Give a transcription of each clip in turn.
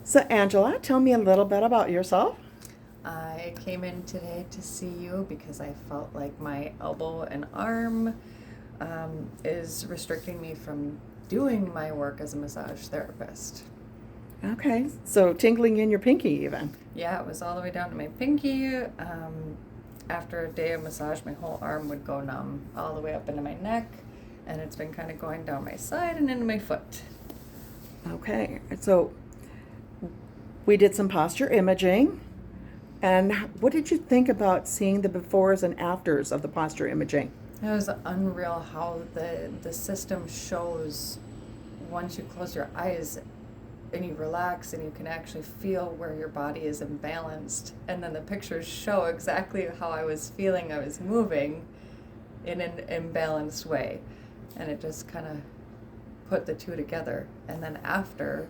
So, Angela, tell me a little bit about yourself. I came in today to see you because I felt like my elbow and arm is restricting me from doing my work as a massage therapist. Okay, so tingling in your pinky, even. Yeah, it was all the way down to my pinky. After a day of massage, my whole arm would go numb all the way up into my neck, and it's been kind of going down my side and into my foot. Okay, so we did some posture imaging. And what did you think about seeing the befores and afters of the posture imaging? It was unreal how the system shows once you close your eyes and you relax and you can actually feel where your body is imbalanced. And then the pictures show exactly how I was feeling. I was moving in an imbalanced way. And it just kind of put the two together. And then after,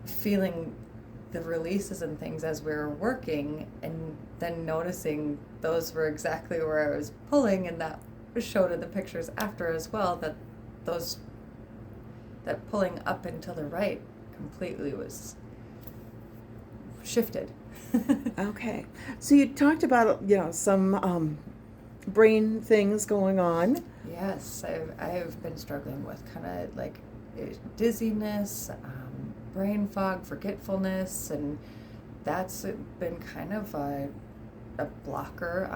feeling the releases and things as we were working, and then noticing those were exactly where I was pulling, and that showed in the pictures after as well that those that pulling up and to the right completely was shifted. Okay, so you talked about some brain things going on. Yes, I've been struggling with kind of like dizziness, brain fog, forgetfulness, and that's been kind of a blocker.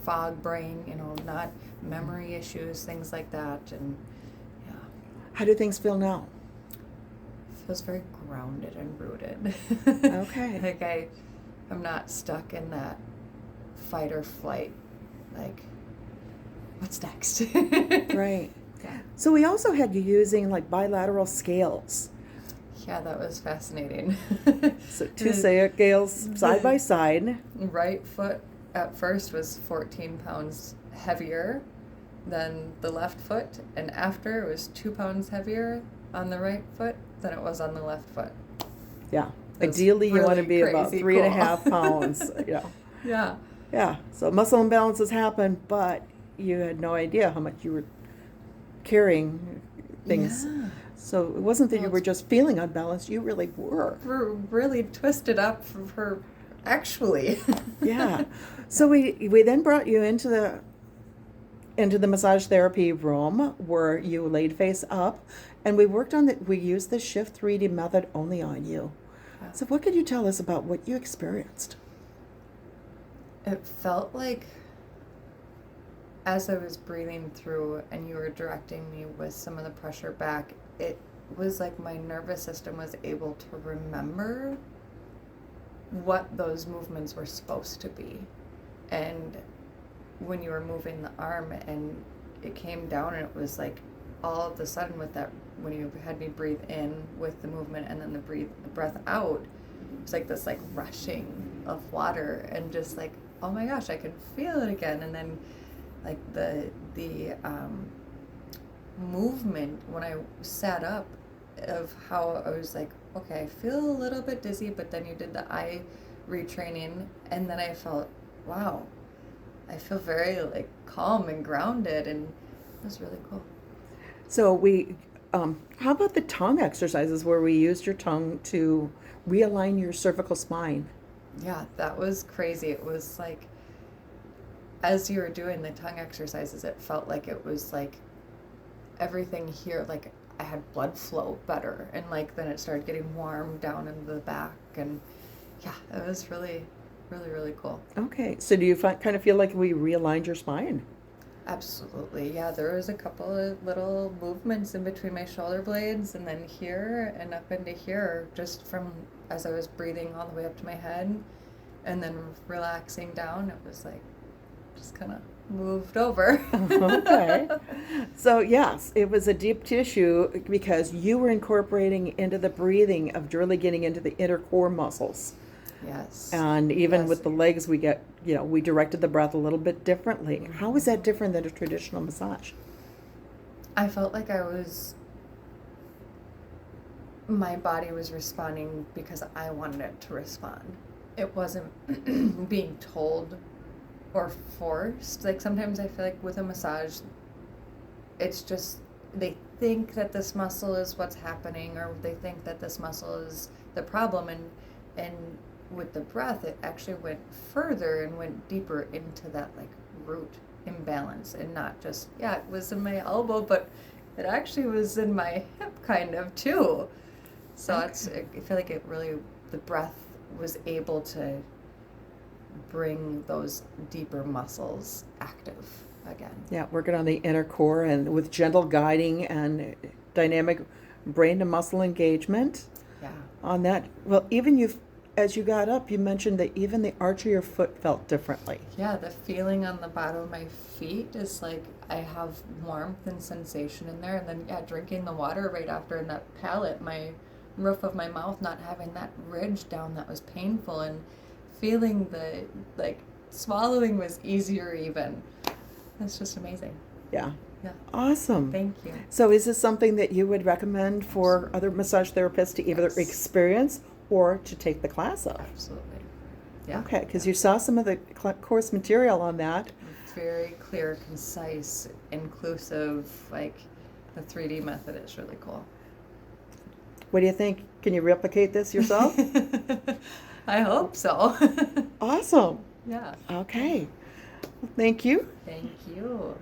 Fog brain, not memory issues, things like that, and yeah, How do things feel now? feels very grounded and rooted. Okay. Like I'm not stuck in that fight or flight. Like, what's next? Right. Yeah. So we also had you using like bilateral scales. Yeah, that was fascinating. So two scales side by side. Right foot at first was 14 pounds heavier than the left foot, and after it was 2 pounds heavier on the right foot than it was on the left foot. Yeah. It was Ideally, you want to really be about crazy 3.5 cool. pounds. Yeah. Yeah. So muscle imbalances happen, but you had no idea how much you were carrying things. Yeah. So it wasn't that Well, you were just feeling unbalanced, you really were. We're really twisted up for actually. Yeah. So we then brought you into the massage therapy room where you laid face up, and we used the Shift 3D method only on you. Yeah. So what could you tell us about what you experienced? It felt like as I was breathing through and you were directing me with some of the pressure back, it was like my nervous system was able to remember what those movements were supposed to be. And when you were moving the arm and it came down, and it was like all of a sudden with that, when you had me breathe in with the movement and then the breath out, it's like this like rushing of water, and just like, oh my gosh, I can feel it again. And then like the movement when I sat up, of how I was like, okay, I feel a little bit dizzy, but then you did the eye retraining, and then I felt, wow, I feel very like calm and grounded, and it was really cool. So how about the tongue exercises where we used your tongue to realign your cervical spine? Yeah, that was crazy. It was like, as you were doing the tongue exercises, it felt like it was like everything here, like I had blood flow better, and like then it started getting warm down in the back, and yeah, it was really, really, really cool. Okay, so do you kind of feel like we realigned your spine? Absolutely, yeah. There was a couple of little movements in between my shoulder blades, and then here and up into here, just from as I was breathing all the way up to my head, and then relaxing down. It was like just kind of moved over. Okay. So yes, it was a deep tissue because you were incorporating into the breathing of really getting into the inner core muscles. Yes. And even Yes. with the legs, we directed the breath a little bit differently. How is that different than a traditional massage? I felt like my body was responding because I wanted it to respond. It wasn't being told or forced. Like sometimes I feel like with a massage, it's just they think that this muscle is what's happening, or they think that this muscle is the problem, and with the breath it actually went further and went deeper into that like root imbalance, and not just, yeah, it was in my elbow, but it actually was in my hip kind of too. So Okay. I feel like it really, the breath was able to bring those deeper muscles active again. Yeah, working on the inner core and with gentle guiding and dynamic brain to muscle engagement Yeah. on that. Well, even you, as you got up, you mentioned that even the arch of your foot felt differently. Yeah, the feeling on the bottom of my feet is like I have warmth and sensation in there. And then, yeah, drinking the water right after in that palate, my roof of my mouth not having that ridge down that was painful, and feeling the, like, swallowing was easier even. That's just amazing. Yeah. Yeah. Awesome. Thank you. So is this something that you would recommend for other massage therapists to either Yes. experience or to take the class of? Absolutely. Yeah. Okay, because you saw some of the course material on that. Very clear, concise, inclusive, like the 3D method is really cool. What do you think? Can you replicate this yourself? I hope so. Awesome. Yeah. Okay. Well, thank you. Thank you.